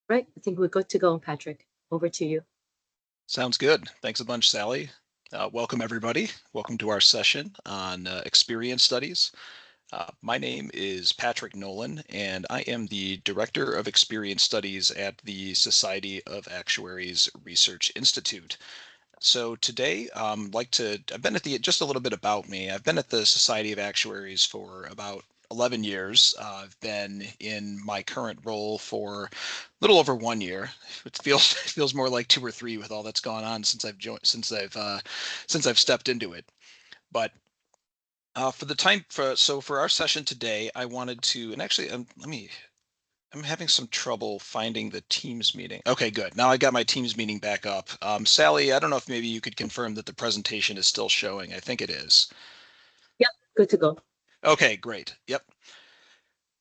Right. I think we're good to go, Patrick. Over to you. Sounds good. Thanks a bunch, Sally. Welcome, everybody. Welcome to our session on experience studies. My name is Patrick Nolan, and I am the Director of Experience Studies at the Society of Actuaries Research Institute. So today, I've been at just a little bit about me. I've been at the Society of Actuaries for about 11 years. I've been in my current role for a little over 1 year. It feels more like 2 or 3 with all that's gone on since I've joined, since I've stepped into it. But for the time for our session today, I wanted to, and actually, I'm having some trouble finding the Teams meeting. Okay, good. Now I got my Teams meeting back up. Sally, I don't know if maybe you could confirm that the presentation is still showing. I think it is. Yep. Good to go. Okay, great. Yep.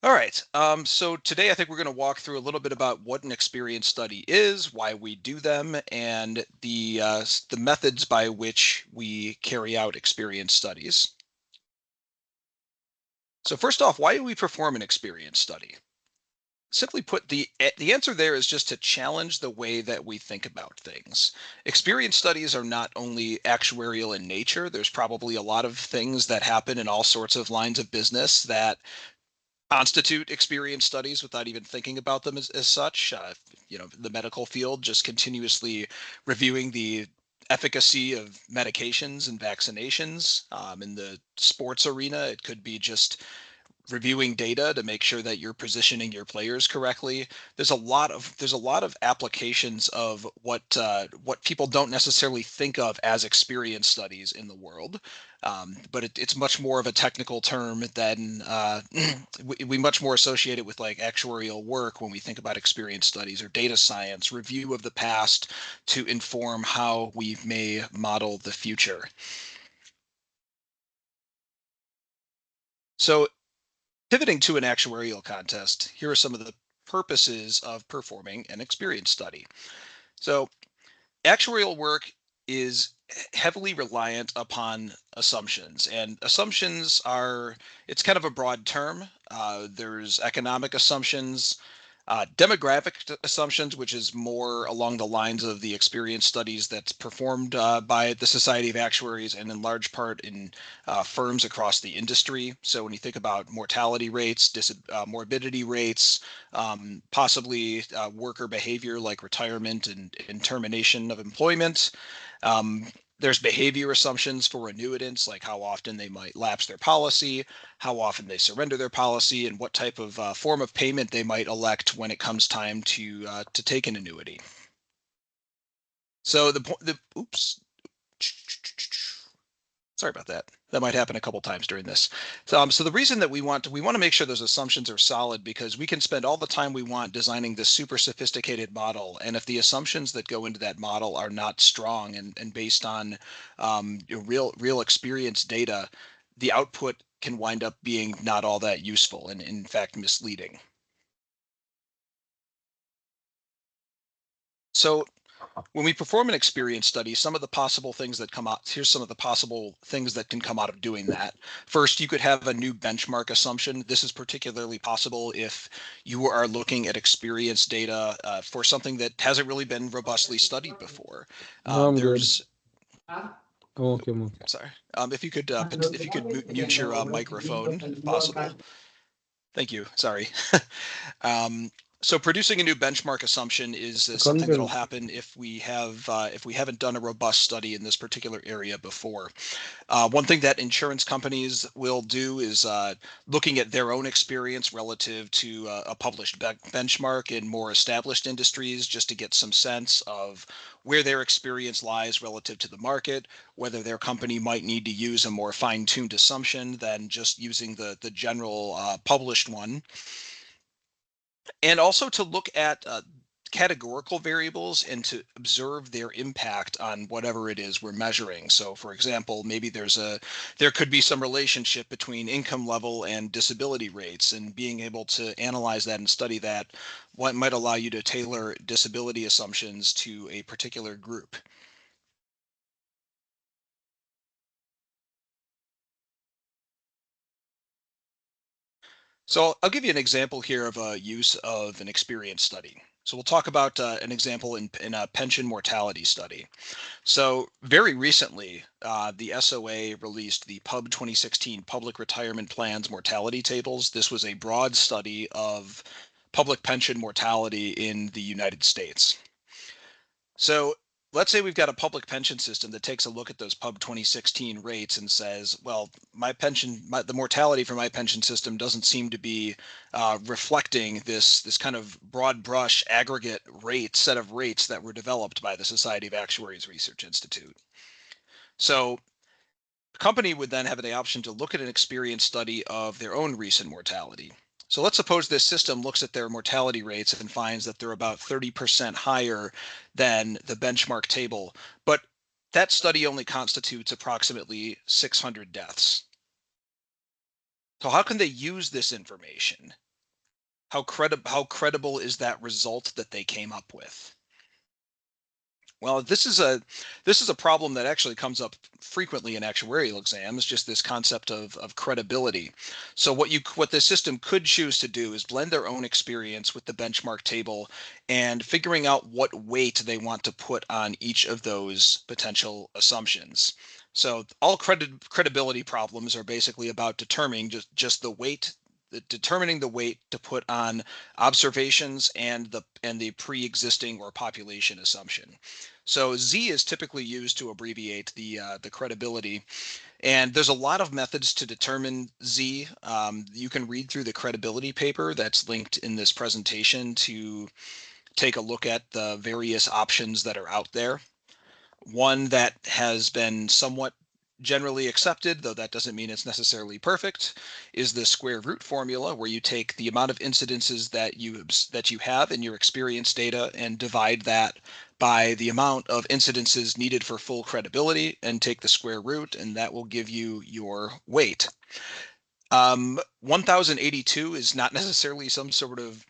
All right. So today I think we're going to walk through a little bit about what an experience study is, why we do them, and the methods by which we carry out experience studies. So first off, why do we perform an experience study? Simply put, the answer there is just to challenge the way that we think about things. Experience studies are not only actuarial in nature, there's probably a lot of things that happen in all sorts of lines of business that constitute experience studies without even thinking about them as such. The medical field, just continuously reviewing the efficacy of medications and vaccinations. In the sports arena, it could be just reviewing data to make sure that you're positioning your players correctly. There's a lot of applications of what people don't necessarily think of as experience studies in the world. But it's much more of a technical term than we much more associate it with like actuarial work when we think about experience studies or data science, review of the past to inform how we may model the future. So pivoting to an actuarial contest, here are some of the purposes of performing an experience study. So, actuarial work is heavily reliant upon assumptions, and assumptions it's kind of a broad term. There's economic assumptions, demographic assumptions, which is more along the lines of the experience studies that's performed by the Society of Actuaries and in large part in firms across the industry. So when you think about mortality rates, morbidity rates, possibly worker behavior like retirement and termination of employment, um, there's behavior assumptions for annuitants, like how often they might lapse their policy, how often they surrender their policy, and what type of form of payment they might elect when it comes time to take an annuity. So oops, sorry about that. That might happen a couple times during this. So the reason that we want to make sure those assumptions are solid because we can spend all the time we want designing this super sophisticated model, and if the assumptions that go into that model are not strong and based on real experience data, the output can wind up being not all that useful and in fact misleading. So when we perform an experience study, some of the possible things that come out, here's some of the possible things that can come out of doing that. First, you could have a new benchmark assumption. This is particularly possible if you are looking at experience data for something that hasn't really been robustly studied before. No, I'm good. There's, I'm okay, I'm okay. sorry, if you could mute your microphone if possible. Thank you. Sorry. Um, so producing a new benchmark assumption is something that'll Content. happen if we haven't done a robust study in this particular area before. One thing that insurance companies will do is looking at their own experience relative to a published benchmark in more established industries, just to get some sense of where their experience lies relative to the market, whether their company might need to use a more fine-tuned assumption than just using the general published one. And also to look at categorical variables and to observe their impact on whatever it is we're measuring. So for example, maybe there could be some relationship between income level and disability rates, and being able to analyze that and study that what might allow you to tailor disability assumptions to a particular group. So I'll give you an example here of a use of an experience study. So we'll talk about an example in a pension mortality study. So very recently, the SOA released the PUB 2016 Public Retirement Plans Mortality Tables. This was a broad study of public pension mortality in the United States. So let's say we've got a public pension system that takes a look at those PUB 2016 rates and says, well, the mortality for my pension system doesn't seem to be reflecting this kind of broad brush aggregate set of rates that were developed by the Society of Actuaries Research Institute. So the company would then have the option to look at an experience study of their own recent mortality. So let's suppose this system looks at their mortality rates and finds that they're about 30% higher than the benchmark table, but that study only constitutes approximately 600 deaths. So how can they use this information? How credible is that result that they came up with? Well, this is a problem that actually comes up frequently in actuarial exams, just this concept of credibility. So what the system could choose to do is blend their own experience with the benchmark table and figuring out what weight they want to put on each of those potential assumptions. So all credibility problems are basically about determining just the weight determining the weight to put on observations and the pre-existing or population assumption. So Z is typically used to abbreviate the credibility, and there's a lot of methods to determine Z. You can read through the credibility paper that's linked in this presentation to take a look at the various options that are out there. One that has been somewhat generally accepted, though that doesn't mean it's necessarily perfect, is the square root formula, where you take the amount of incidences that you have in your experience data and divide that by the amount of incidences needed for full credibility and take the square root, and that will give you your weight. 1082 is not necessarily some sort of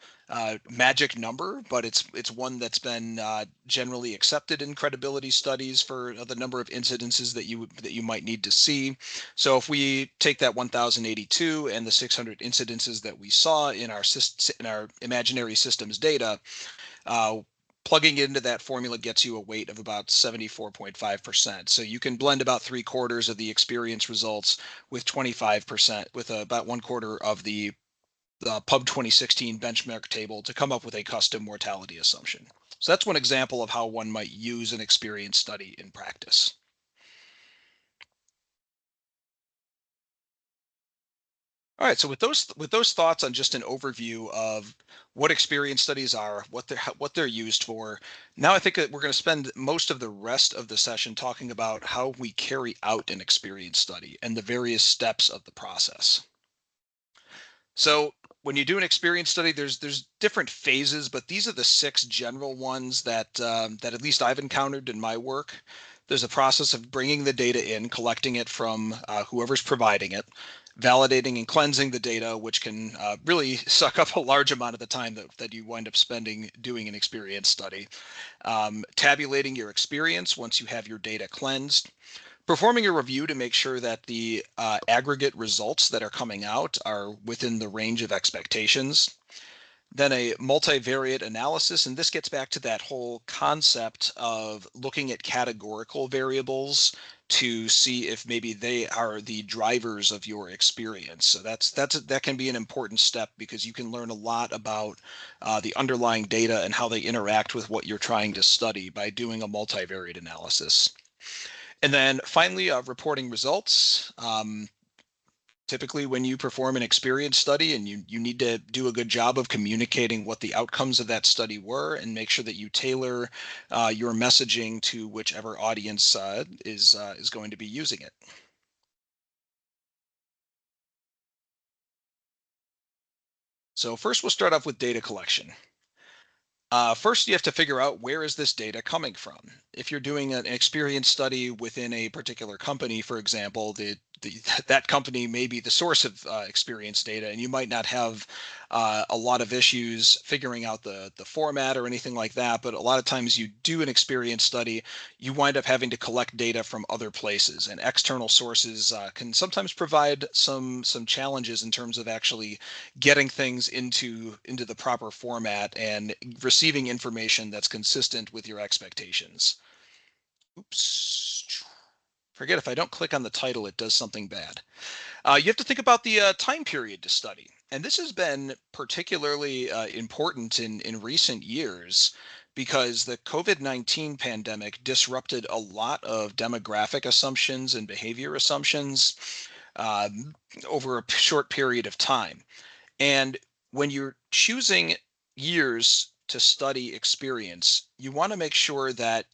magic number, but it's one that's been generally accepted in credibility studies for the number of incidences that you might need to see. So if we take that 1082 and the 600 incidences that we saw in our imaginary systems data, plugging into that formula gets you a weight of about 74.5%. So you can blend about 3/4 of the experience results with 25%, with about 1/4 of the PUB 2016 benchmark table to come up with a custom mortality assumption. So that's one example of how one might use an experience study in practice. All right, so with those thoughts on just an overview of what experience studies are, what they're used for, now I think that we're going to spend most of the rest of the session talking about how we carry out an experience study and the various steps of the process. So when you do an experience study, there's different phases, but these are the 6 general ones that at least I've encountered in my work. There's a process of bringing the data in, collecting it from whoever's providing it, validating and cleansing the data, which can really suck up a large amount of the time that you wind up spending doing an experience study. Tabulating your experience once you have your data cleansed. Performing a review to make sure that the aggregate results that are coming out are within the range of expectations. Then a multivariate analysis, and this gets back to that whole concept of looking at categorical variables to see if maybe they are the drivers of your experience. So that can be an important step, because you can learn a lot about the underlying data and how they interact with what you're trying to study by doing a multivariate analysis. And then finally, reporting results. Typically, when you perform an experience study and you need to do a good job of communicating what the outcomes of that study were and make sure that you tailor your messaging to whichever audience is going to be using it. So first, we'll start off with data collection. First, you have to figure out, where is this data coming from? If you're doing an experience study within a particular company, for example, that company may be the source of experience data, and you might not have a lot of issues figuring out the format or anything like that. But a lot of times you do an experience study, you wind up having to collect data from other places, and external sources can sometimes provide some challenges in terms of actually getting things into the proper format and receiving information that's consistent with your expectations. Oops. Forget, if I don't click on the title, it does something bad. You have to think about the time period to study. And this has been particularly important in recent years because the COVID-19 pandemic disrupted a lot of demographic assumptions and behavior assumptions um, over a short period of time. And when you're choosing years to study experience, you want to make sure that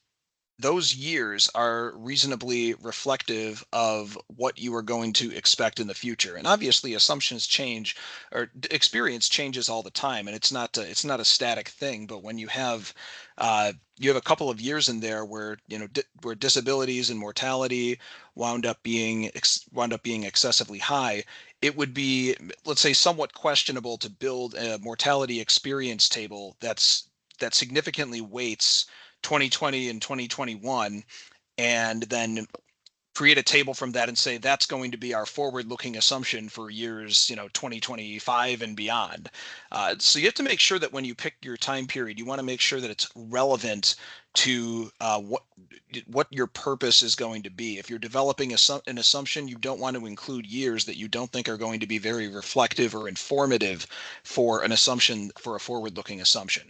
those years are reasonably reflective of what you are going to expect in the future. And obviously assumptions change, or experience changes all the time, and it's not a static thing. But when you have a couple of years in there where where disabilities and mortality wound up being excessively high, it would be, let's say, somewhat questionable to build a mortality experience table that significantly weights 2020 and 2021, and then create a table from that and say that's going to be our forward-looking assumption for years 2025 and beyond. So you have to make sure that when you pick your time period, you want to make sure that it's relevant to what your purpose is going to be. If you're developing an assumption, you don't want to include years that you don't think are going to be very reflective or informative for an assumption, for a forward-looking assumption.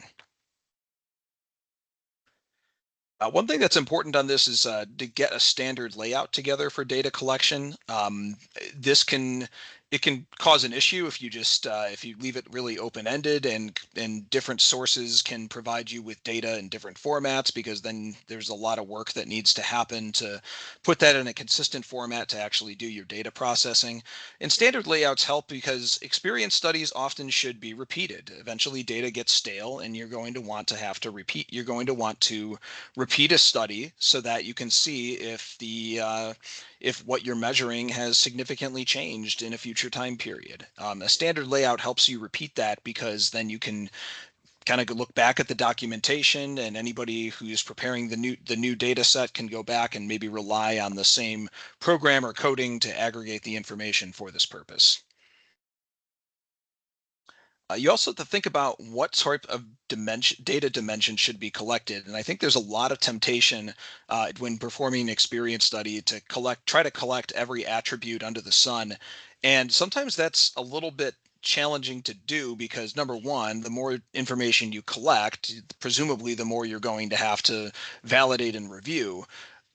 One thing that's important on this is to get a standard layout together for data collection. This can It can cause an issue if you leave it really open-ended, and different sources can provide you with data in different formats, because then there's a lot of work that needs to happen to put that in a consistent format to actually do your data processing. And standard layouts help because experience studies often should be repeated. Eventually data gets stale, and you're going to want to have to repeat. You're going to want to repeat a study so that you can see if what you're measuring has significantly changed in a future time period. A standard layout helps you repeat that, because then you can kind of look back at the documentation, and anybody who's preparing the new data set can go back and maybe rely on the same program or coding to aggregate the information for this purpose. You also have to think about what type of data dimension should be collected. And I think there's a lot of temptation when performing an experience study to try to collect every attribute under the sun. And sometimes that's a little bit challenging to do, because number one, the more information you collect, presumably the more you're going to have to validate and review.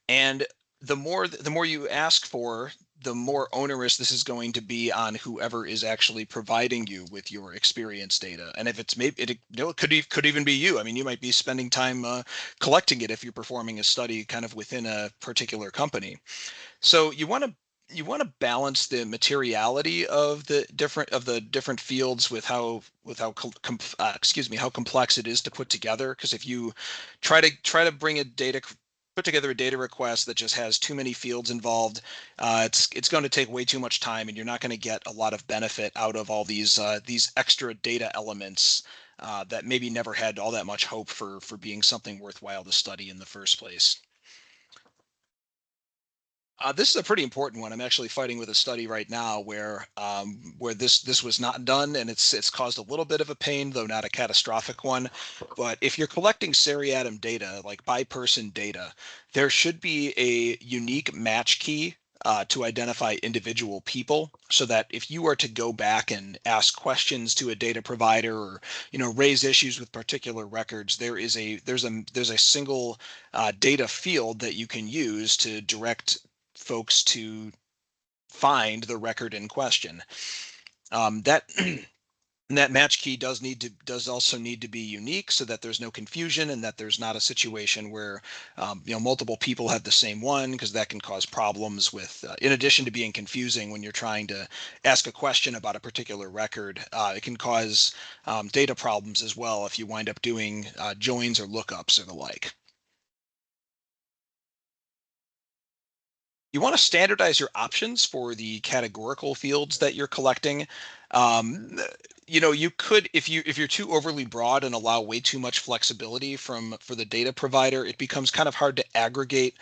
And the more you ask for, the more onerous this is going to be on whoever is actually providing you with your experience data. And if it's maybe it could even be you. I mean, you might be spending time collecting it if you're performing a study kind of within a particular company. So you want to balance the materiality of the different fields with how complex it is to put together. Because if you try to bring a data put together a data request that just has too many fields involved, it's going to take way too much time, and you're not going to get a lot of benefit out of all these extra data elements that maybe never had all that much hope for being something worthwhile to study in the first place. This is a pretty important one. I'm actually fighting with a study right now where this was not done, and it's caused a little bit of a pain, though not a catastrophic one. But if you're collecting seriatim data, like by person data, there should be a unique match key to identify individual people, so that if you are to go back and ask questions to a data provider, or raise issues with particular records, there's a single data field that you can use to direct folks to find the record in question. That that match key does also need to be unique, so that there's no confusion, and that there's not a situation where multiple people have the same one, because that can cause problems with, in addition to being confusing when you're trying to ask a question about a particular record, it can cause data problems as well if you wind up doing joins or lookups or the like. You want to standardize your options for the categorical fields that you're collecting. Um, you could, if you're too overly broad and allow way too much flexibility for the data provider, it becomes kind of hard to aggregate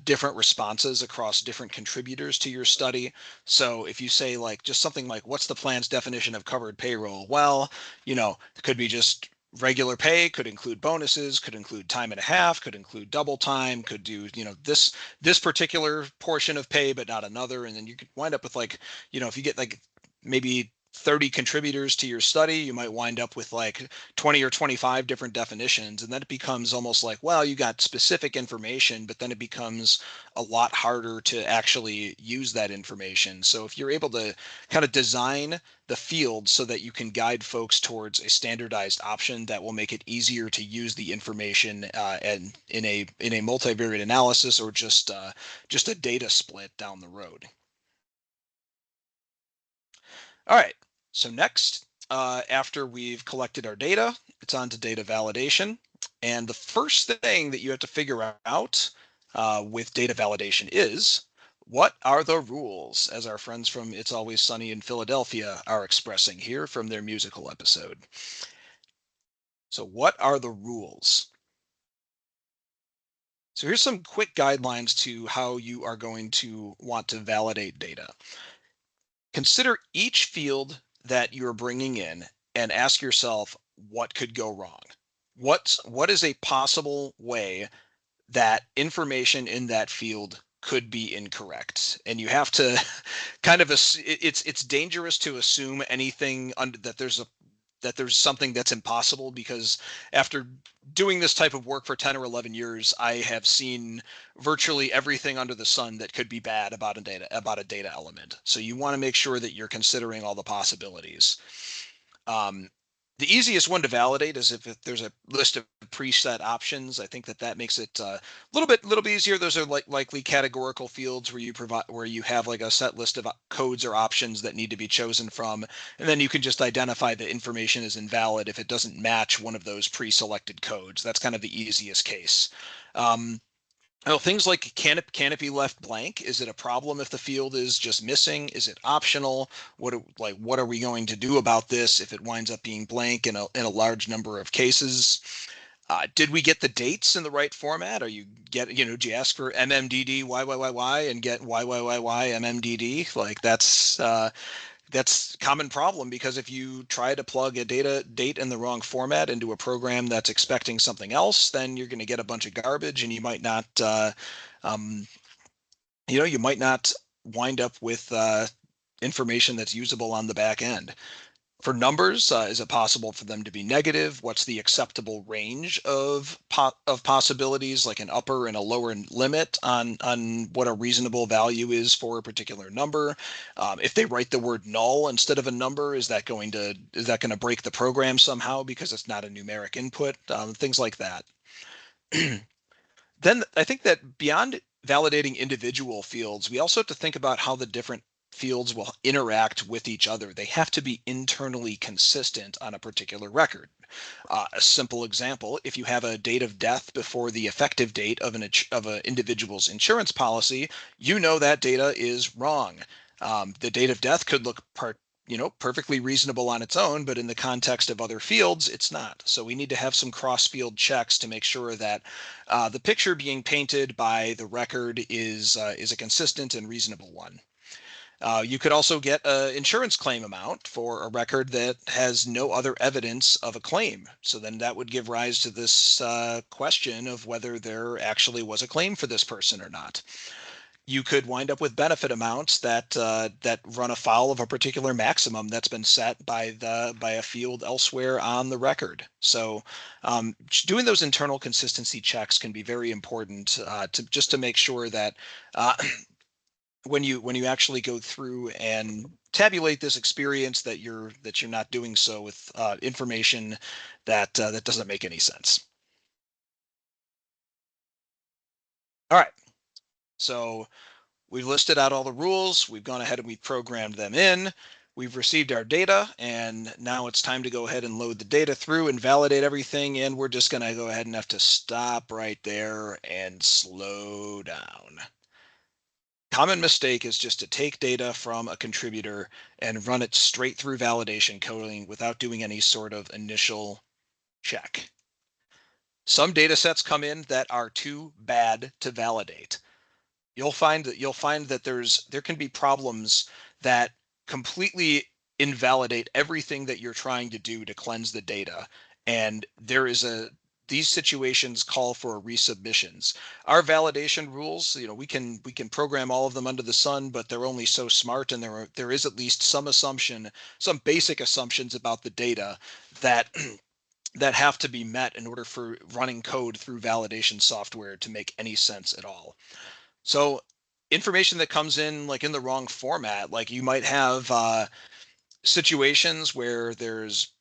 different responses across different contributors to your study. So if you say like just something like, what's the plan's definition of covered payroll? Well, it could be just regular pay, could include bonuses, could include time and a half, could include double time, could do, this particular portion of pay, but not another. And then you could wind up with like, if you get like maybe 30 contributors to your study, you might wind up with like 20 or 25 different definitions. And then it becomes almost like, well, you got specific information, but then it becomes a lot harder to actually use that information. So if you're able to kind of design the field so that you can guide folks towards a standardized option that will make it easier to use the information and in a multivariate analysis or just a data split down the road. All right, so next, after we've collected our data, it's on to data validation. And the first thing that you have to figure out with data validation is, what are the rules, as our friends from It's Always Sunny in Philadelphia are expressing here from their musical episode. So what are the rules? So here's some quick guidelines to how you are going to want to validate data. Consider each field that you're bringing in and ask yourself, what could go wrong? What is a possible way that information in that field could be incorrect? And you have to kind of, it's dangerous to assume anything that there's something that's impossible, because after doing this type of work for 10 or 11 years, I have seen virtually everything under the sun that could be bad about a data element. So you want to make sure that you're considering all the possibilities. Um, the easiest one to validate is if there's a list of preset options. I think that makes it a little bit easier. Those are likely categorical fields where you have like a set list of codes or options that need to be chosen from, and then you can just identify the information is invalid if it doesn't match one of those pre-selected codes. That's kind of the easiest case. Things like canopy left blank. Is it a problem if the field is just missing? Is it optional? What are we going to do about this if it winds up being blank in a large number of cases? Did we get the dates in the right format? Do you ask for MMDD YYYY and get YYYY MMDD? Like that's a common problem, because if you try to plug a date in the wrong format into a program that's expecting something else, then you're going to get a bunch of garbage, and you might not um, you might not wind up with information that's usable on the back end. For numbers, is it possible for them to be negative? What's the acceptable range of possibilities, like an upper and a lower limit on what a reasonable value is for a particular number? If they write the word null instead of a number, is that going to break the program somehow because it's not a numeric input? Things like that. Then I think that beyond validating individual fields, we also have to think about how the different fields will interact with each other. They have to be internally consistent on a particular record. A simple example: if you have a date of death before the effective date of an individual's insurance policy, that data is wrong. The date of death could look perfectly reasonable on its own, but in the context of other fields, it's not. So we need to have some cross-field checks to make sure that the picture being painted by the record is a consistent and reasonable one. You could also get an insurance claim amount for a record that has no other evidence of a claim. So then that would give rise to this question of whether there actually was a claim for this person or not. You could wind up with benefit amounts that run afoul of a particular maximum that's been set by a field elsewhere on the record. So doing those internal consistency checks can be very important to make sure that when you actually go through and tabulate this experience, that you're not doing so with information that doesn't make any sense. All right, so we've listed out all the rules. We've gone ahead and we've programmed them in. We've received our data, and now it's time to go ahead and load the data through and validate everything. And we're just going to go ahead and have to stop right there and slow down. Common mistake is just to take data from a contributor and run it straight through validation coding without doing any sort of initial check. Some data sets come in that are too bad to validate. You'll find that there can be problems that completely invalidate everything that you're trying to do to cleanse the data. And these situations call for resubmissions. Our validation rules, we can program all of them under the sun, but they're only so smart, and there is at least some basic assumptions about the data that that have to be met in order for running code through validation software to make any sense at all. So information that comes in like in the wrong format, like you might have situations where there's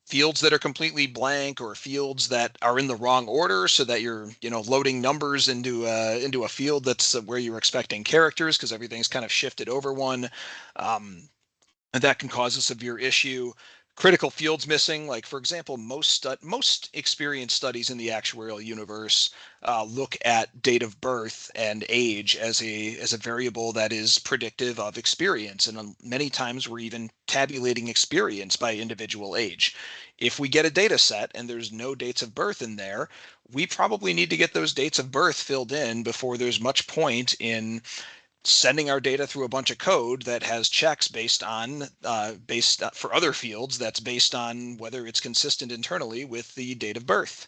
fields that are completely blank or fields that are in the wrong order, so that you're loading numbers into a field that's where you're expecting characters because everything's kind of shifted over one. And that can cause a severe issue. Critical fields missing, like for example, most experience studies in the actuarial universe look at date of birth and age as a variable that is predictive of experience, and many times we're even tabulating experience by individual age. If we get a data set and there's no dates of birth in there, we probably need to get those dates of birth filled in before there's much point in sending our data through a bunch of code that has checks based for other fields that's based on whether it's consistent internally with the date of birth.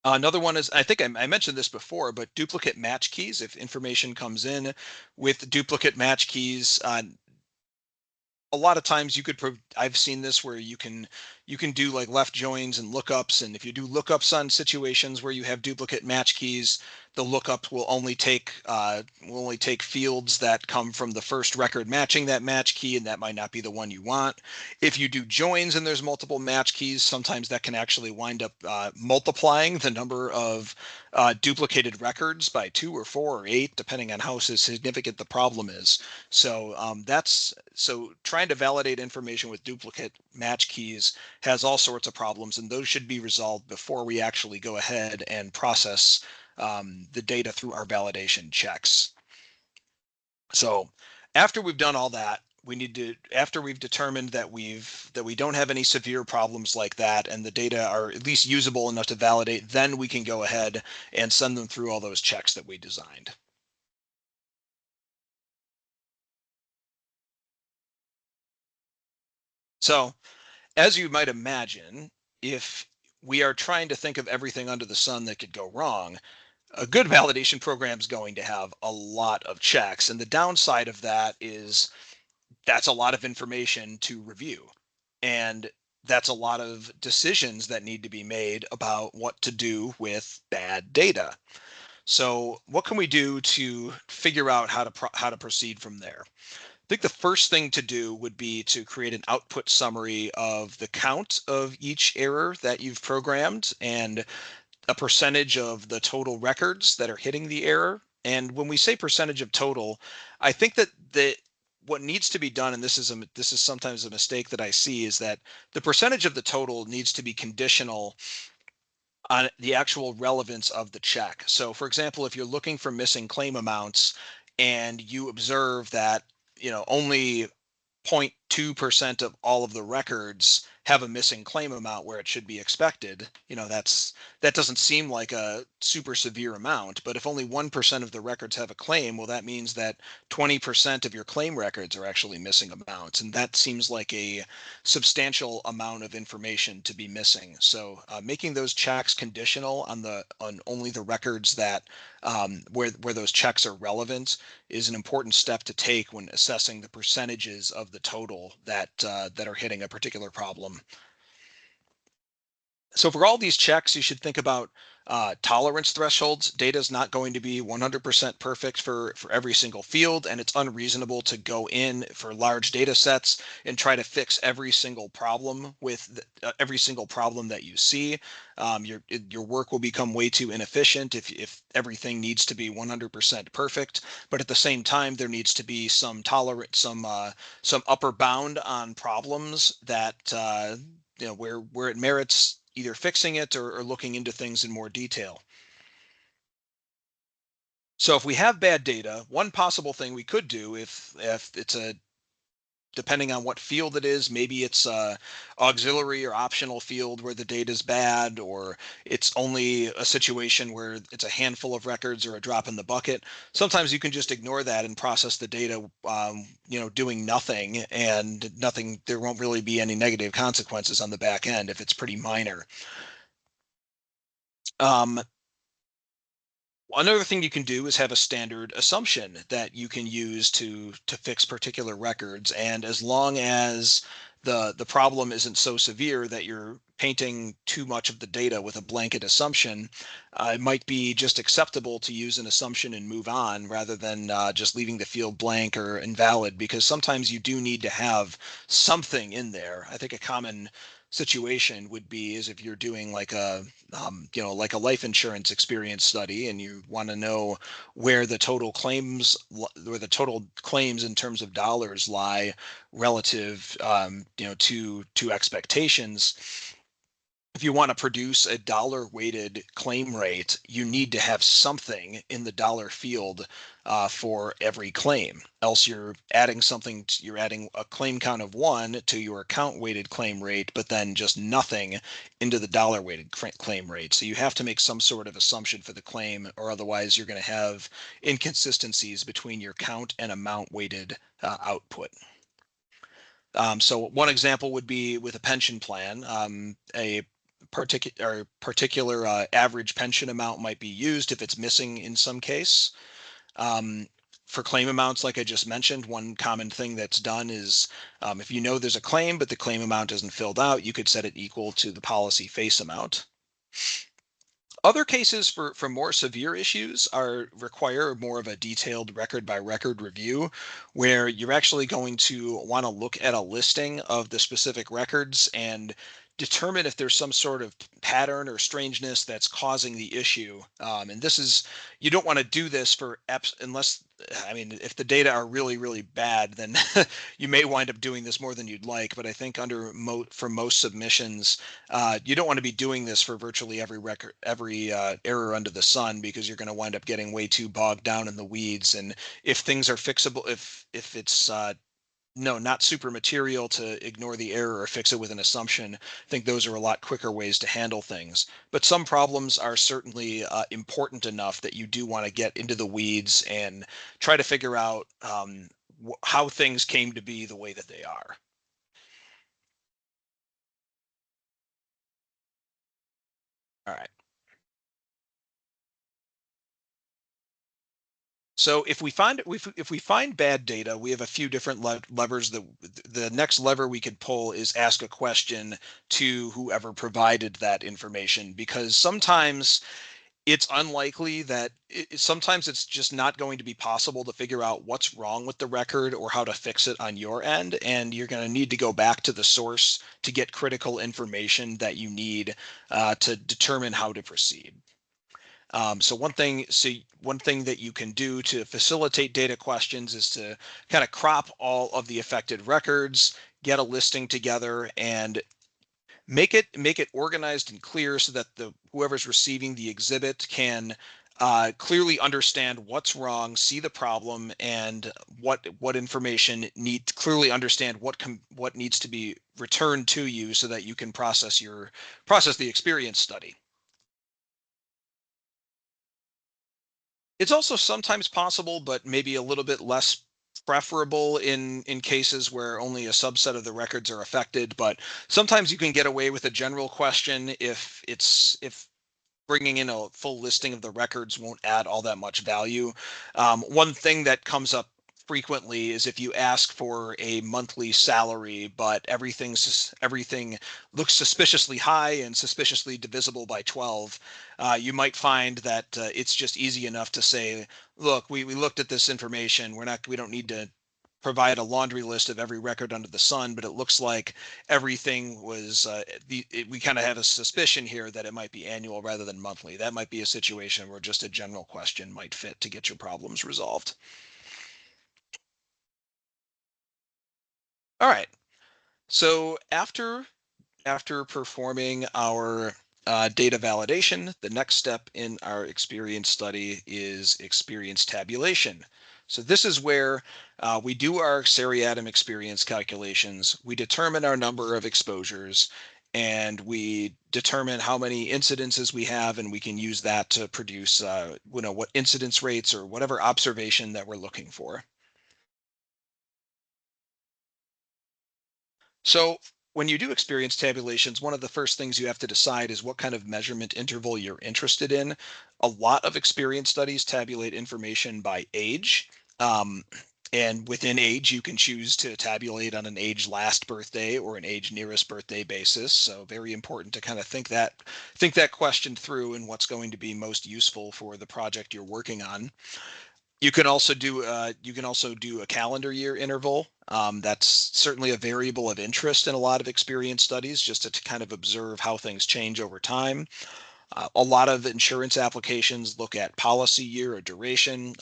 Another one is, I think I mentioned this before, but duplicate match keys. If information comes in with duplicate match keys, a lot of times I've seen this where you can do like left joins and lookups, and if you do lookups on situations where you have duplicate match keys, the lookup will only take fields that come from the first record matching that match key, and that might not be the one you want. If you do joins and there's multiple match keys, sometimes that can actually wind up multiplying the number of duplicated records by 2 or 4 or 8, depending on how significant the problem is. So trying to validate information with duplicate match keys has all sorts of problems, and those should be resolved before we actually go ahead and process the data through our validation checks. So after we've done all that, after we've determined that we don't have any severe problems like that, and the data are at least usable enough to validate, then we can go ahead and send them through all those checks that we designed. So as you might imagine, if we are trying to think of everything under the sun that could go wrong, a good validation program is going to have a lot of checks. And the downside of that is that's a lot of information to review. And that's a lot of decisions that need to be made about what to do with bad data. So what can we do to figure out how to proceed from there? I think the first thing to do would be to create an output summary of the count of each error that you've programmed and a percentage of the total records that are hitting the error. And when we say percentage of total, I think that what needs to be done, and this is sometimes a mistake that I see, is that the percentage of the total needs to be conditional on the actual relevance of the check. So for example, if you're looking for missing claim amounts and you observe that only 0.2% of all of the records have a missing claim amount where it should be expected, that doesn't seem like a super severe amount. But if only 1% of the records have a claim, well, that means that 20% of your claim records are actually missing amounts, and that seems like a substantial amount of information to be missing. So making those checks conditional on only the records that where those checks are relevant is an important step to take when assessing the percentages of the total that are hitting a particular problem. So for all these checks, you should think about tolerance thresholds. Data is not going to be 100% perfect for every single field, and it's unreasonable to go in for large data sets and try to fix every single problem every single problem that you see. Your work will become way too inefficient if everything needs to be 100% perfect. But at the same time, there needs to be some upper bound on problems that where it merits either fixing it or looking into things in more detail. So if we have bad data, one possible thing we could do, if it's a, depending on what field it is, maybe it's a auxiliary or optional field where the data is bad, or it's only a situation where it's a handful of records or a drop in the bucket. Sometimes you can just ignore that and process the data, doing nothing, and nothing, there won't really be any negative consequences on the back end if it's pretty minor. Another thing you can do is have a standard assumption that you can use to fix particular records, and as long as the problem isn't so severe that you're painting too much of the data with a blanket assumption, it might be just acceptable to use an assumption and move on rather than just leaving the field blank or invalid, because sometimes you do need to have something in there. I think a common situation would be is if you're doing like a like a life insurance experience study, and you want to know where the total claims, where the total claims in terms of dollars lie relative, to expectations. If you want to produce a dollar weighted claim rate, you need to have something in the dollar field for every claim. Else you're adding something, you're adding a claim count of 1 to your account weighted claim rate, but then just nothing into the dollar weighted claim rate. So you have to make some sort of assumption for the claim, or otherwise you're going to have inconsistencies between your count and amount weighted output. So one example would be with a pension plan. A particular average pension amount might be used if it's missing in some case. For claim amounts, like I just mentioned, one common thing that's done is, if you know there's a claim but the claim amount isn't filled out, you could set it equal to the policy face amount. Other cases for more severe issues require more of a detailed record by record review, where you're actually going to want to look at a listing of the specific records and determine if there's some sort of pattern or strangeness that's causing the issue. And this is, you don't want to do this for unless, I mean, if the data are really, really bad, then you may wind up doing this more than you'd like. But I think for most submissions, you don't want to be doing this for virtually every record, every error under the sun, because you're going to wind up getting way too bogged down in the weeds. And if things are fixable, if it's no, not super material to ignore the error or fix it with an assumption, I think those are a lot quicker ways to handle things. But some problems are certainly important enough that you do want to get into the weeds and try to figure out how things came to be the way that they are. All right. So if we find bad data, we have a few different levers. The next lever we could pull is ask a question to whoever provided that information, because sometimes it's unlikely that sometimes it's just not going to be possible to figure out what's wrong with the record or how to fix it on your end, and you're going to need to go back to the source to get critical information that you need to determine how to proceed. So one thing that you can do to facilitate data questions is to kind of crop all of the affected records, get a listing together, and make it organized and clear so that whoever's receiving the exhibit can clearly understand what's wrong, see the problem, and what information clearly understand what needs to be returned to you so that you can process the experience study. It's also sometimes possible, but maybe a little bit less preferable in cases where only a subset of the records are affected. But sometimes you can get away with a general question if bringing in a full listing of the records won't add all that much value. One thing that comes up frequently is if you ask for a monthly salary, but everything looks suspiciously high and suspiciously divisible by 12, you might find that it's just easy enough to say, look, we looked at this information. We don't need to provide a laundry list of every record under the sun, but it looks like everything was we kind of have a suspicion here that it might be annual rather than monthly. That might be a situation where just a general question might fit to get your problems resolved. All right. So after performing our Data validation. The next step in our experience study is experience tabulation. So this is where we do our seriatim experience calculations. We determine our number of exposures, and we determine how many incidences we have, and we can use that to produce what incidence rates or whatever observation that we're looking for. So when you do experience tabulations, one of the first things you have to decide is what kind of measurement interval you're interested in. A lot of experience studies tabulate information by age. And within age, you can choose to tabulate on an age last birthday or an age nearest birthday basis. So very important to kind of think that question through and what's going to be most useful for the project you're working on. You can also do a calendar year interval. That's certainly a variable of interest in a lot of experience studies, just to kind of observe how things change over time. A lot of insurance applications look at policy year or duration,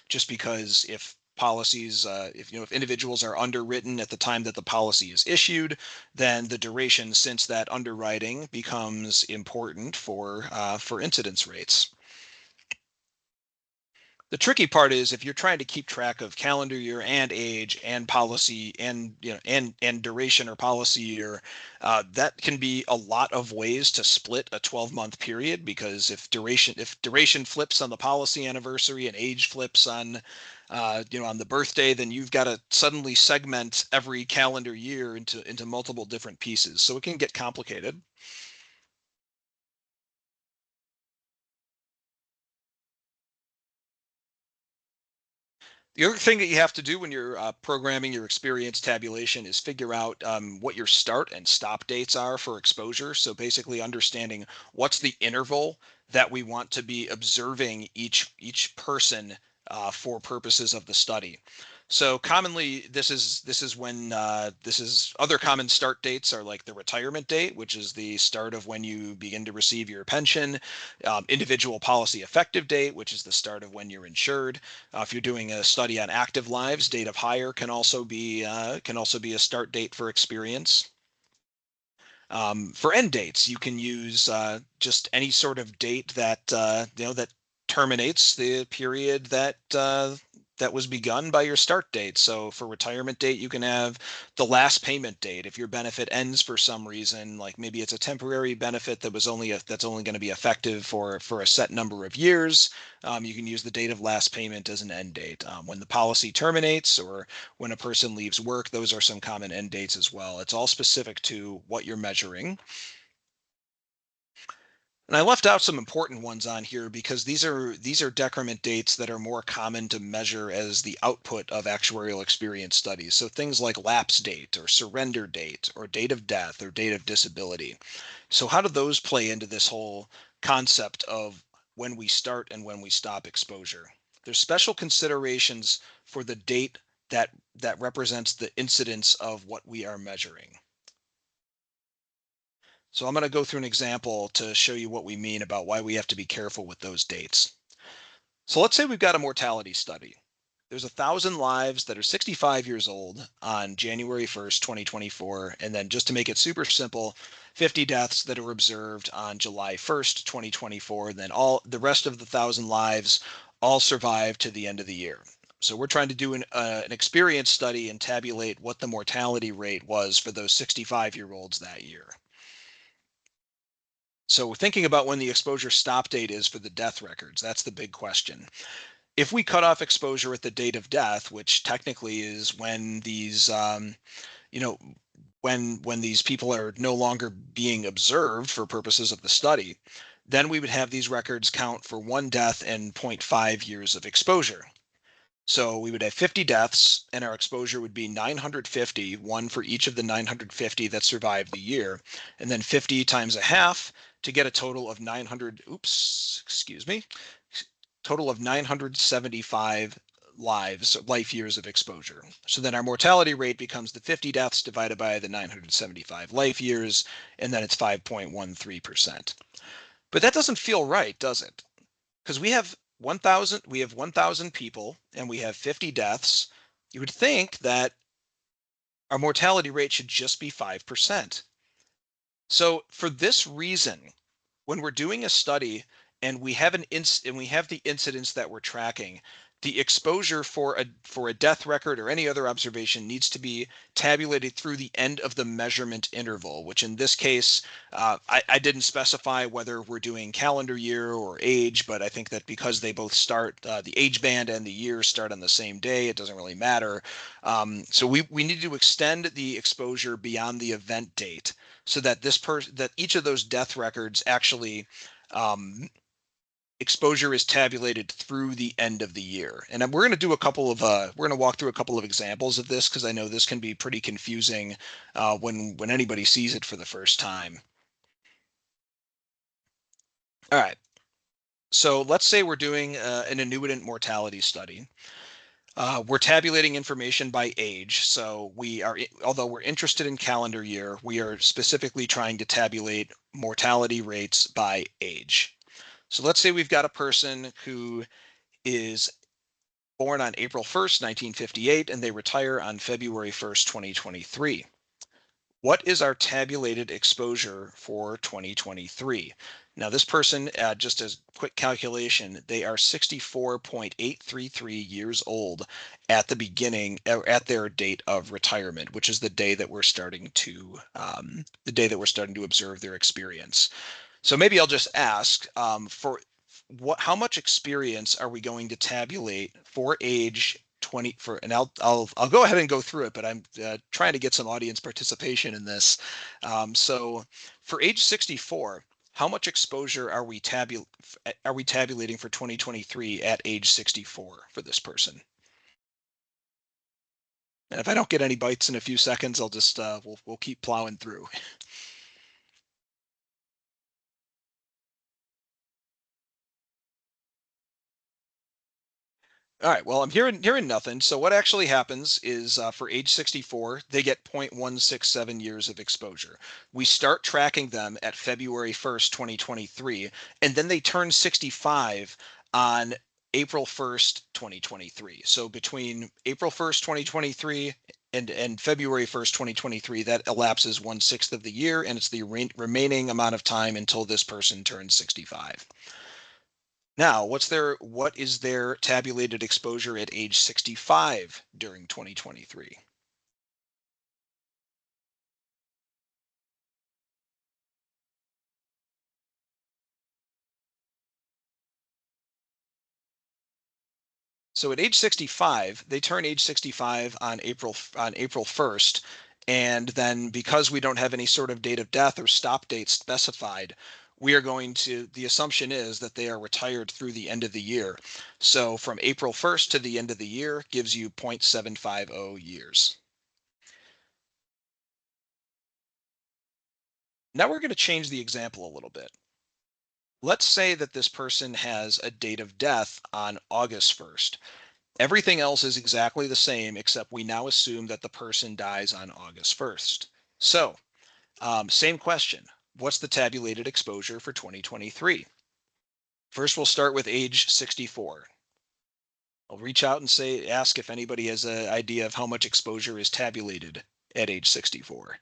just because if policies, if individuals are underwritten at the time that the policy is issued, then the duration since that underwriting becomes important for incidence rates. The tricky part is if you're trying to keep track of calendar year and age and policy and and duration or policy year, that can be a lot of ways to split a 12-month period, because if duration flips on the policy anniversary and age flips on on the birthday, then you've got to suddenly segment every calendar year into multiple different pieces. So it can get complicated. The other thing that you have to do when you're programming your experience tabulation is figure out what your start and stop dates are for exposure. So basically understanding what's the interval that we want to be observing each person for purposes of the study. So commonly, this is when other common start dates are like the retirement date, which is the start of when you begin to receive your pension, individual policy effective date, which is the start of when you're insured. If you're doing a study on active lives, date of hire can also be a start date for experience. For end dates, you can use just any sort of date that that terminates the period that was begun by your start date. So for retirement date, you can have the last payment date. If your benefit ends for some reason, like maybe it's a temporary benefit that's only going to be effective for a set number of years, you can use the date of last payment as an end date. When the policy terminates or when a person leaves work, those are some common end dates as well. It's all specific to what you're measuring. And I left out some important ones on here because these are decrement dates that are more common to measure as the output of actuarial experience studies. So things like lapse date or surrender date or date of death or date of disability. So how do those play into this whole concept of when we start and when we stop exposure? There's special considerations for the date that represents the incidence of what we are measuring. So I'm going to go through an example to show you what we mean about why we have to be careful with those dates. So let's say we've got a mortality study. There's 1,000 lives that are 65 years old on January 1st, 2024. And then just to make it super simple, 50 deaths that are observed on July 1st, 2024. And then all the rest of the 1,000 lives all survive to the end of the year. So we're trying to do an experience study and tabulate what the mortality rate was for those 65-year-olds that year. So thinking about when the exposure stop date is for the death records, that's the big question. If we cut off exposure at the date of death, which technically is when these, when these people are no longer being observed for purposes of the study, then we would have these records count for one death and 0.5 years of exposure. So we would have 50 deaths and our exposure would be 950, one for each of the 950 that survived the year, and then 50 times a half to get a total of 975 life years of exposure. So then our mortality rate becomes the 50 deaths divided by the 975 life years, and then it's 5.13%. But that doesn't feel right, does it? Because we have 1,000 people and we have 50 deaths. You would think that our mortality rate should just be 5%. So for this reason, when we're doing a study and we have the incidents that we're tracking, the exposure for a death record or any other observation needs to be tabulated through the end of the measurement interval, which in this case, I didn't specify whether we're doing calendar year or age, but I think that because they both start, the age band and the year start on the same day, it doesn't really matter. So we need to extend the exposure beyond the event date so that that each of those death records actually exposure is tabulated through the end of the year. And we're going to do we're going to walk through a couple of examples of this because I know this can be pretty confusing when anybody sees it for the first time. All right. So let's say we're doing an annuitant mortality study. We're tabulating information by age. So although we're interested in calendar year, we are specifically trying to tabulate mortality rates by age. So let's say we've got a person who is born on April 1st, 1958, and they retire on February 1st, 2023. What is our tabulated exposure for 2023? Now, this person, just as quick calculation, they are 64.833 years old at the beginning, at their date of retirement, which is the day that we're starting to observe their experience. So maybe I'll just ask how much experience are we going to tabulate for age 20 and I'll go ahead and go through it, but I'm trying to get some audience participation in this. So for age 64, how much exposure are we tabulating for 2023 at age 64 for this person? And if I don't get any bites in a few seconds, I'll just we'll keep plowing through. All right, well, I'm hearing nothing. So what actually happens is for age 64, they get 0.167 years of exposure. We start tracking them at February 1st, 2023, and then they turn 65 on April 1st, 2023. So between April 1st, 2023 and February 1st, 2023, that elapses 1/6 of the year, and it's the remaining amount of time until this person turns 65. Now, what is their tabulated exposure at age 65 during 2023? So at age 65, they turn age 65 on April 1st, and then because we don't have any sort of date of death or stop date specified, the assumption is that they are retired through the end of the year. So from April 1st to the end of the year gives you 0.750 years. Now we're going to change the example a little bit. Let's say that this person has a date of death on August 1st. Everything else is exactly the same, except we now assume that the person dies on August 1st. So, same question. What's the tabulated exposure for 2023? First, we'll start with age 64. I'll reach out and ask if anybody has an idea of how much exposure is tabulated at age 64.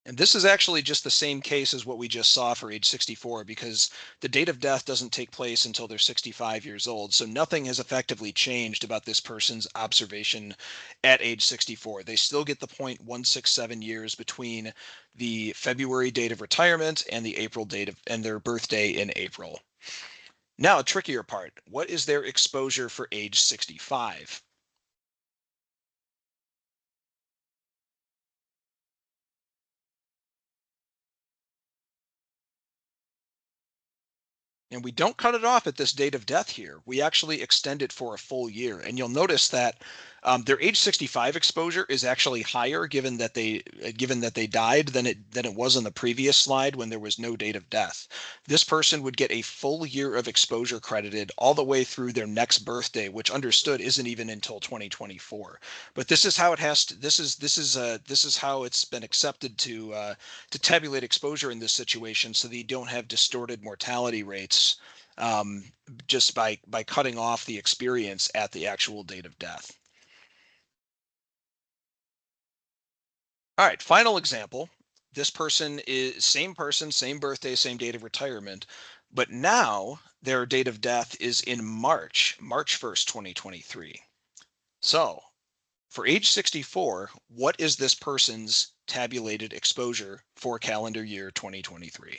And this is actually just the same case as what we just saw for age 64 because the date of death doesn't take place until they're 65 years old. So nothing has effectively changed about this person's observation at age 64. They still get the 0.167 years between the February date of retirement and the April date and their birthday in April. Now, a trickier part. What is their exposure for age 65? And we don't cut it off at this date of death here. We actually extend it for a full year. And you'll notice that their age 65 exposure is actually higher given that they died than it was on the previous slide when there was no date of death. This person would get a full year of exposure credited all the way through their next birthday, which understood isn't even until 2024. But this is how it has to. This is how it's been accepted to tabulate exposure in this situation, so that you don't have distorted mortality rates just by cutting off the experience at the actual date of death. All right, final example. This person is same person, same birthday, same date of retirement, but now their date of death is in March 1st, 2023. So for age 64, what is this person's tabulated exposure for calendar year 2023?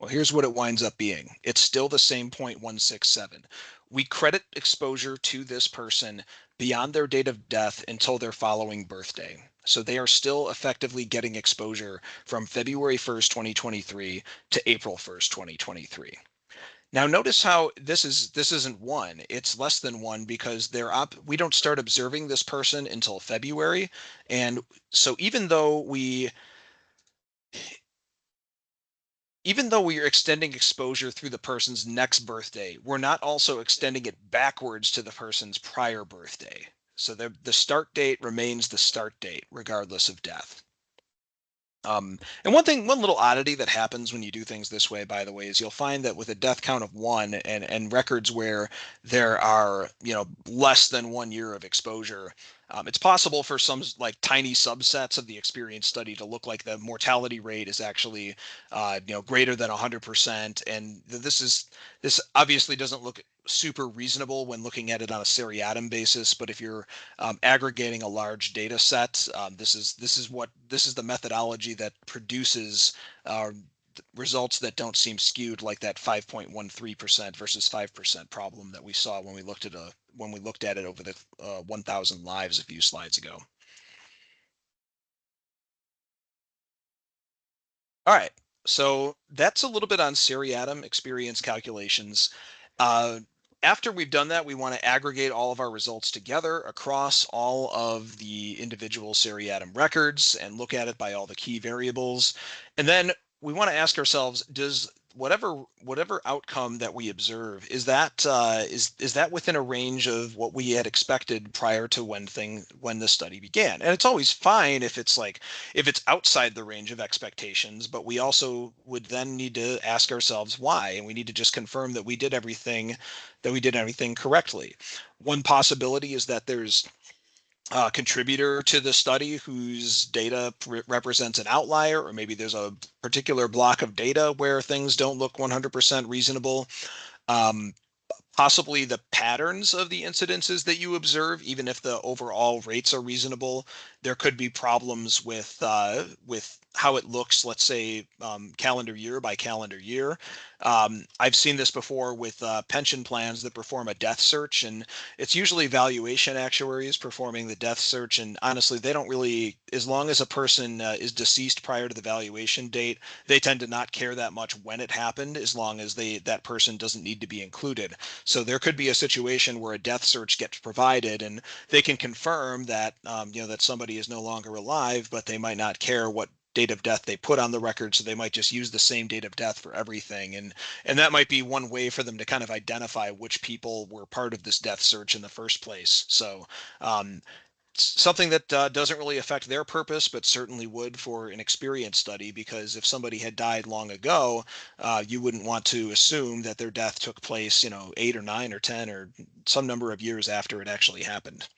Well, here's what it winds up being. It's still the same 0.167. We credit exposure to this person beyond their date of death until their following birthday. So they are still effectively getting exposure from February 1st, 2023 to April 1st, 2023. Now notice how this isn't one, it's less than one because we don't start observing this person until February. And so even though we are extending exposure through the person's next birthday, we're not also extending it backwards to the person's prior birthday. So the start date remains the start date regardless of death. And one little oddity that happens when you do things this way, by the way, is you'll find that with a death count of 1 and records where there are, less than 1 year of exposure, it's possible for some like tiny subsets of the experience study to look like the mortality rate is actually, greater than 100%. And this obviously doesn't look super reasonable when looking at it on a seriatim basis, but if you're aggregating a large data set, this is the methodology that produces results that don't seem skewed, like that 5.13% versus 5% problem that we saw when we looked at it over the 1,000 lives a few slides ago. All right, so that's a little bit on seriatim experience calculations. After we've done that, we want to aggregate all of our results together across all of the individual seriatim records and look at it by all the key variables. And then we want to ask ourselves, does whatever outcome that we observe, is that within a range of what we had expected prior to when the study began? And it's always fine if it's outside the range of expectations, but we also would then need to ask ourselves why, and we need to just confirm that we did everything correctly. One possibility is that there's a contributor to the study whose data represents an outlier, or maybe there's a particular block of data where things don't look 100% reasonable. Possibly the patterns of the incidences that you observe, even if the overall rates are reasonable, there could be problems with how it looks, let's say, calendar year by calendar year. I've seen this before with pension plans that perform a death search, and it's usually valuation actuaries performing the death search. And honestly, they don't really, as long as a person is deceased prior to the valuation date, they tend to not care that much when it happened, as long as that person doesn't need to be included. So there could be a situation where a death search gets provided and they can confirm that, that somebody is no longer alive, but they might not care what date of death they put on the record, so they might just use the same date of death for everything. And that might be one way for them to kind of identify which people were part of this death search in the first place. So something that doesn't really affect their purpose, but certainly would for an experience study, because if somebody had died long ago, you wouldn't want to assume that their death took place, 8 or 9 or 10 or some number of years after it actually happened.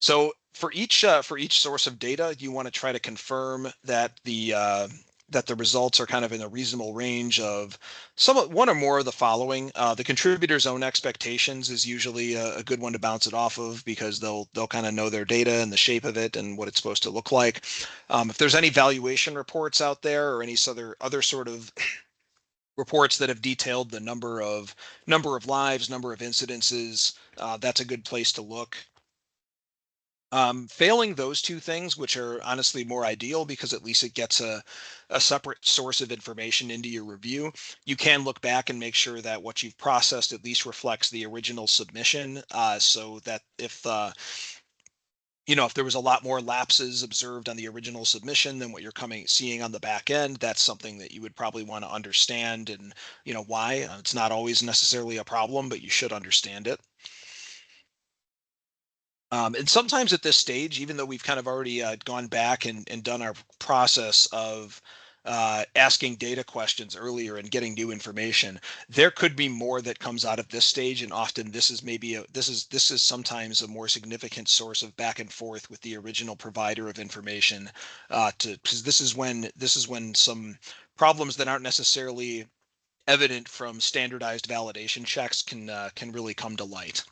So for each source of data, you want to try to confirm that the results are kind of in a reasonable range of one or more of the following. The contributor's own expectations is usually a good one to bounce it off of, because they'll kind of know their data and the shape of it and what it's supposed to look like. If there's any valuation reports out there or any other sort of reports that have detailed the number of lives, number of incidences, that's a good place to look. Failing those two things, which are honestly more ideal because at least it gets a separate source of information into your review, you can look back and make sure that what you've processed at least reflects the original submission, so that if if there was a lot more lapses observed on the original submission than what you're seeing on the back end, that's something that you would probably want to understand, and why. It's not always necessarily a problem, but you should understand it. And sometimes at this stage, even though we've kind of already gone back and done our process of asking data questions earlier and getting new information, there could be more that comes out of this stage, and often this is this is sometimes a more significant source of back and forth with the original provider of information, because this is when some problems that aren't necessarily evident from standardized validation checks can really come to light.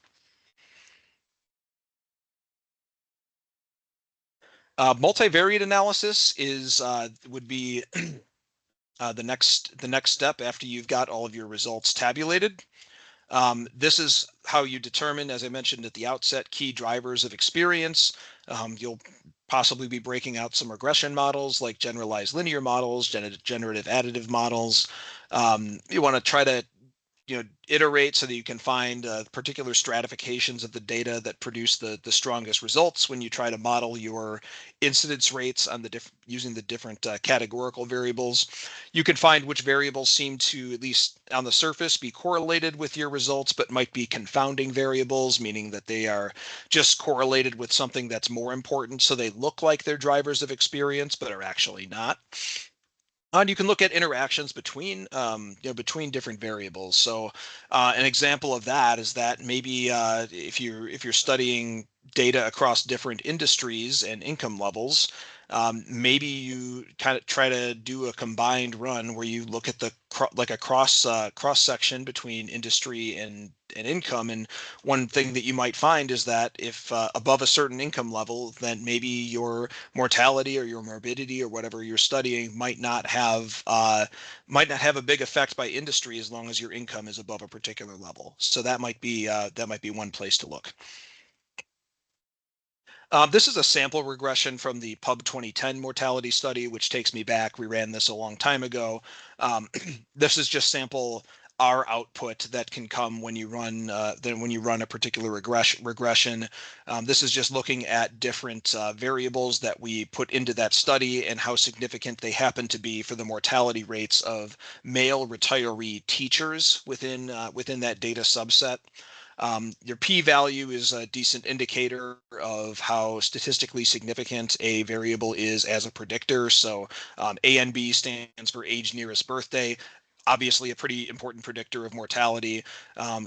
Multivariate analysis would be the next step after you've got all of your results tabulated. This is how you determine, as I mentioned at the outset, key drivers of experience. You'll possibly be breaking out some regression models like generalized linear models, generative additive models. You want to try to iterate so that you can find particular stratifications of the data that produce the strongest results when you try to model your incidence rates on using the different categorical variables. You can find which variables seem to, at least on the surface, be correlated with your results, but might be confounding variables, meaning that they are just correlated with something that's more important, so they look like they're drivers of experience, but are actually not. And you can look at interactions between between different variables. So an example of that is that maybe if you're studying data across different industries and income levels, maybe you kind of try to do a combined run where you look at like a cross section between industry and income. And one thing that you might find is that if above a certain income level, then maybe your mortality or your morbidity or whatever you're studying might not have a big effect by industry as long as your income is above a particular level. So that might be one place to look. This is a sample regression from the Pub 2010 mortality study, which takes me back. We ran this a long time ago. This is just sample R output that can come when you run a particular regression. This is just looking at different variables that we put into that study and how significant they happen to be for the mortality rates of male retiree teachers within that data subset. Your p-value is a decent indicator of how statistically significant a variable is as a predictor. So A and B stands for age nearest birthday. Obviously a pretty important predictor of mortality.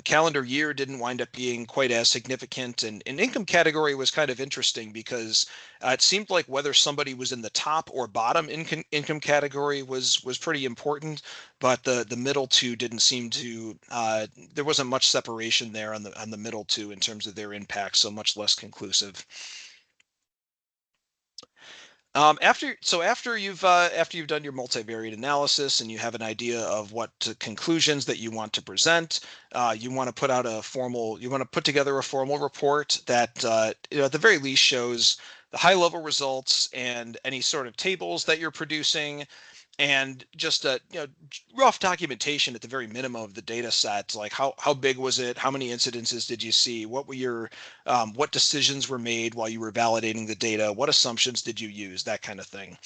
Calendar year didn't wind up being quite as significant, and income category was kind of interesting because it seemed like whether somebody was in the top or bottom income category was pretty important, but the middle two didn't seem to. There wasn't much separation there on the middle two in terms of their impact, so much less conclusive. After you've done your multivariate analysis and you have an idea of what conclusions that you want to present, you want to put together a formal report that at the very least shows the high level results and any sort of tables that you're producing, and just a rough documentation at the very minimum of the data set, like how big was it, how many incidences did you see, what were your what decisions were made while you were validating the data, what assumptions did you use, that kind of thing.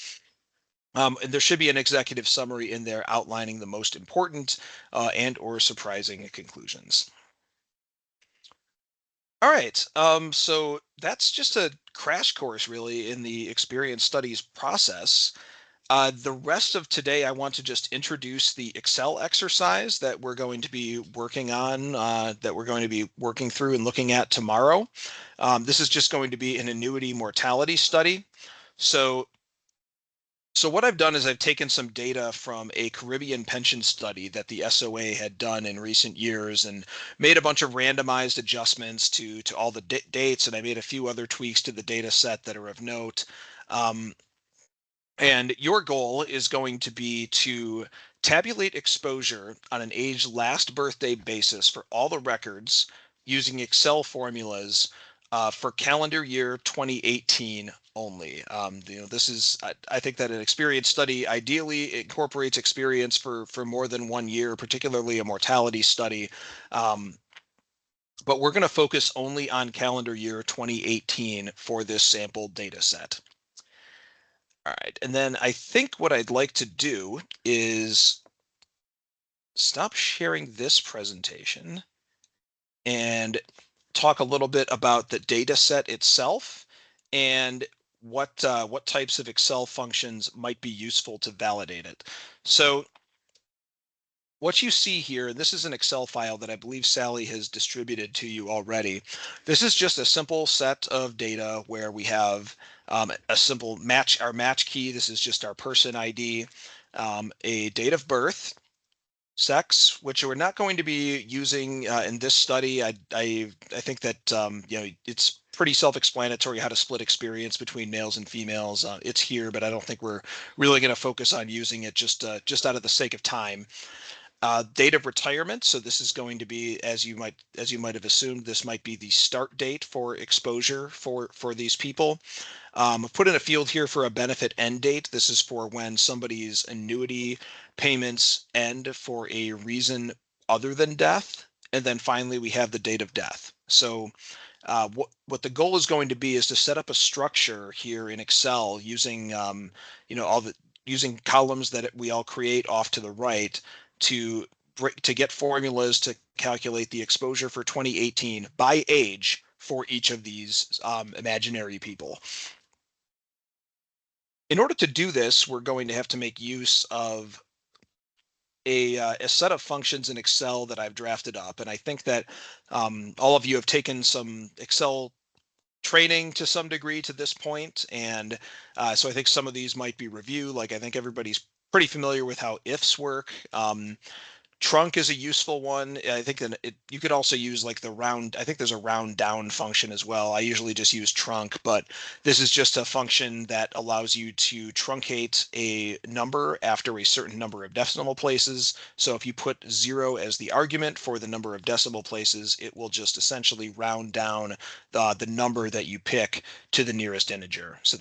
And there should be an executive summary in there outlining the most important and or surprising conclusions. All right, so that's just a crash course really in the experience studies process. The rest of today, I want to just introduce the Excel exercise that we're going to be working on, that we're going to be working through and looking at tomorrow. This is just going to be an annuity mortality study. So what I've done is I've taken some data from a Caribbean pension study that the SOA had done in recent years and made a bunch of randomized adjustments to all the dates, and I made a few other tweaks to the data set that are of note. And your goal is going to be to tabulate exposure on an age last birthday basis for all the records using Excel formulas for calendar year 2018 only. This is, I think that an experience study ideally incorporates experience for more than 1 year, particularly a mortality study. but we're going to focus only on calendar year 2018 for this sample data set. All right, and then I think what I'd like to do is stop sharing this presentation and talk a little bit about the data set itself and what types of Excel functions might be useful to validate it. So what you see here, this is an Excel file that I believe Sally has distributed to you already. This is just a simple set of data where we have a simple match, our match key. This is just our person ID, a date of birth, sex, which we're not going to be using in this study. I think that you know, it's pretty self-explanatory how to split experience between males and females. It's here, but I don't think we're really going to focus on using it just out of the sake of time. Date of retirement. So this is going to be, as you might have assumed, this might be the start date for exposure for these people. I've put in a field here for a benefit end date. This is for when somebody's annuity payments end for a reason other than death. And then finally, we have the date of death. So what the goal is going to be is to set up a structure here in Excel using you know, using columns that we all create off to the right to get formulas to calculate the exposure for 2018 by age for each of these imaginary people. In order to do this, we're going to have to make use of a set of functions in Excel that I've drafted up. And I think that all of you have taken some Excel training to some degree to this point. And so I think some of these might be review. Like I think everybody's pretty familiar with how ifs work. Trunk is a useful one. I think that you could also use like the round. I think there's a round down function as well. I usually just use trunk, but this is just a function that allows you to truncate a number after a certain number of decimal places. So if you put 0 as the argument for the number of decimal places, it will just essentially round down the number that you pick to the nearest integer. So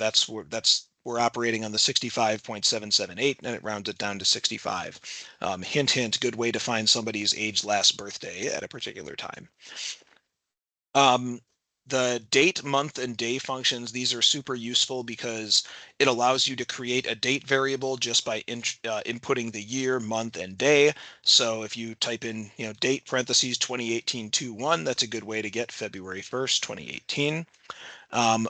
we're operating on the 65.778 and it rounds it down to 65. Hint, hint, good way to find somebody's age last birthday at a particular time. The date, month, and day functions, these are super useful because it allows you to create a date variable just by inputting the year, month, and day. So if you type in, you know, date parentheses 2018-21, that's a good way to get February 1st, 2018.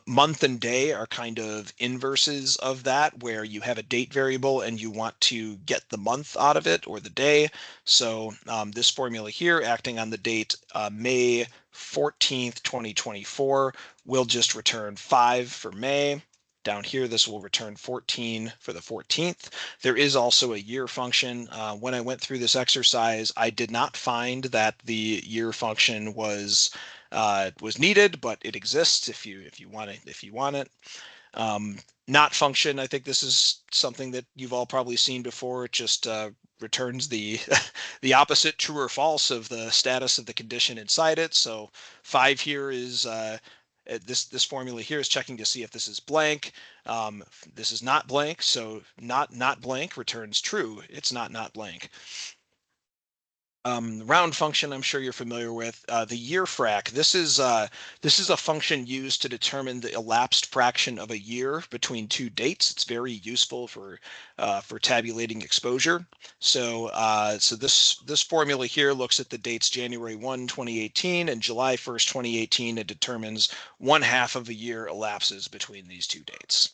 Month and day are kind of inverses of that, where you have a date variable and you want to get the month out of it or the day. So this formula here, acting on the date May 14th, 2024, will just return 5 for May. Down here, this will return 14 for the 14th. There is also a year function. When I went through this exercise, I did not find that the year function was needed, but it exists if you want it. Not function, I think this is something that you've all probably seen before. It just returns the the opposite, true or false, of the status of the condition inside it. So 5 here is this formula here is checking to see if this is blank. This is not blank, so not blank returns true. It's not blank. Round function, I'm sure you're familiar with. The year frac, this is a function used to determine the elapsed fraction of a year between two dates. It's very useful for tabulating exposure. So so this formula here looks at the dates January 1, 2018 and July 1st, 2018, and determines 1/2 of a year elapses between these two dates.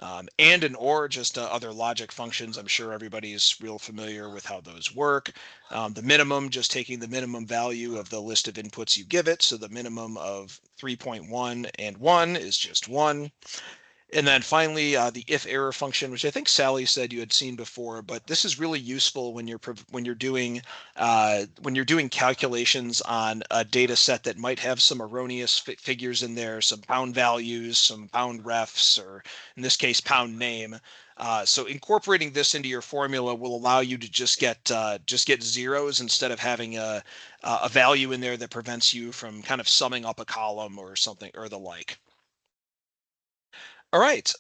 And and or, just other logic functions. I'm sure everybody's real familiar with how those work. The minimum, just taking the minimum value of the list of inputs you give it. So the minimum of 3.1 and 1 is just 1. And then finally, the if error function, which I think Sally said you had seen before, but this is really useful when you're doing calculations on a data set that might have some erroneous figures in there, some pound values, some pound refs, or in this case, pound name. So incorporating this into your formula will allow you to just get zeros instead of having a value in there that prevents you from kind of summing up a column or something or the like. All right.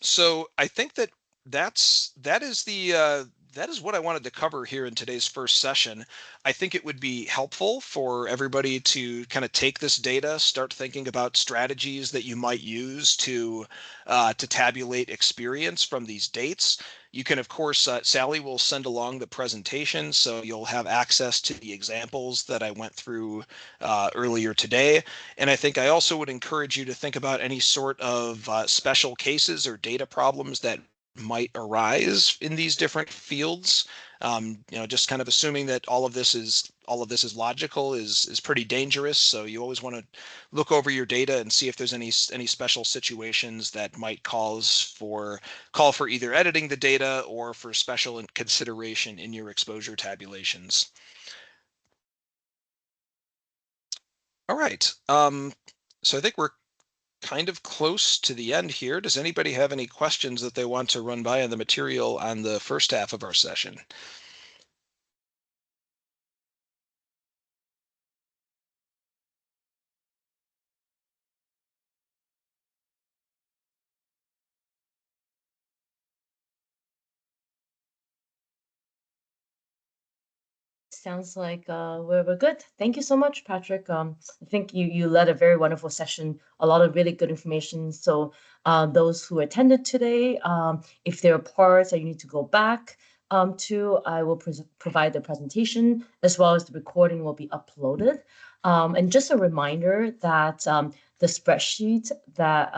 So I think that is the that is what I wanted to cover here in today's first session. I think it would be helpful for everybody to kind of take this data, start thinking about strategies that you might use to tabulate experience from these dates. You can, of course, Sally will send along the presentation, so you'll have access to the examples that I went through earlier today. And I think I also would encourage you to think about any sort of special cases or data problems that might arise in these different fields. Just kind of assuming that all of this is logical is pretty dangerous. So you always want to look over your data and see if there's any special situations that might call for either editing the data or for special consideration in your exposure tabulations. All right. So I think we're kind of close to the end here. Does anybody have any questions that they want to run by on the material on the first half of our session? Sounds like we're good. Thank you so much, Patrick. I think you led a very wonderful session, a lot of really good information. So those who attended today, if there are parts that you need to go back to, I will provide the presentation as well as the recording will be uploaded. And just a reminder that the spreadsheet that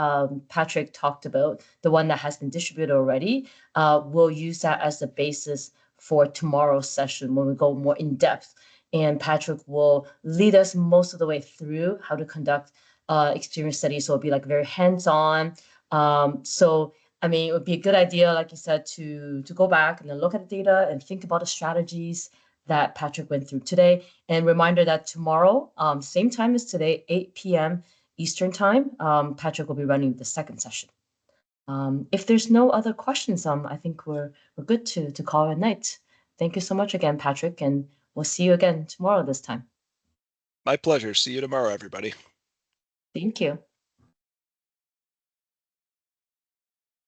Patrick talked about, the one that has been distributed already, we'll use that as the basis for tomorrow's session when we go more in depth. And Patrick will lead us most of the way through how to conduct experience studies. So it'll be like very hands-on. So I mean, it would be a good idea, like you said, to go back and then look at the data and think about the strategies that Patrick went through today. And reminder that tomorrow, same time as today, 8 p.m. Eastern time, Patrick will be running the second session. If there's no other questions, I think we're good to call it a night. Thank you so much again, Patrick, and we'll see you again tomorrow this time. My pleasure. See you tomorrow, everybody. Thank you.